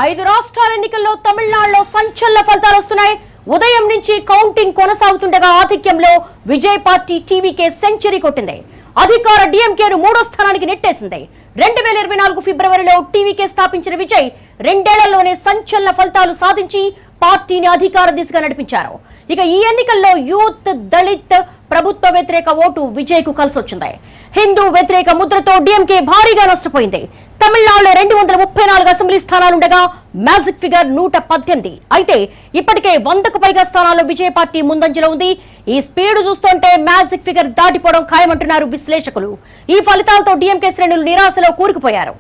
5 రాష్ట్రాల ఎన్నికల్లో తమిళనాడులో సంచలన ఫలితాలు వస్తున్నాయి. ఉదయం నుంచి కౌంటింగ్ కొనసాగుతుండగా ఆధిక్యంలో విజయ్ పార్టీ టీవీకే సెంచరీ కొట్టింది. అధికార డిఎంకేను 3వ స్థానానికి నెట్టేసింది. 2024 ఫిబ్రవరిలో టీవీకే స్థాపించిన విజయ్ 2 ఏళ్లలోనే సంచలన ఫలితాలు సాధించి పార్టీని అధికార దిశగా నడిపించారు. ఇక ఈ ఎన్నికల్లో యూత్, దళిత్, ప్రభుత్వ వ్యతిరేక ఓటు విజయ్ కు కలిసొచ్చింది. హిందూ వ్యతిరేక ముద్రతో డిఎంకే భారీగా నష్టపోయింది. తమిళనాడులో 234 అసెంబ్లీ స్థానాలుండగా మ్యాజిక్ ఫిగర్ 118. అయితే ఇప్పటికే 100కు పైగా స్థానాల్లో విజయ పార్టీ ముందంజలో ఉంది. ఈ స్పీడ్ చూస్తుంటే మ్యాజిక్ ఫిగర్ దాటిపోవడం ఖాయమంటున్నారు విశ్లేషకులు. ఈ ఫలితాలతో డిఎంకే శ్రేణులు నిరాశలో కూరుకుపోయారు.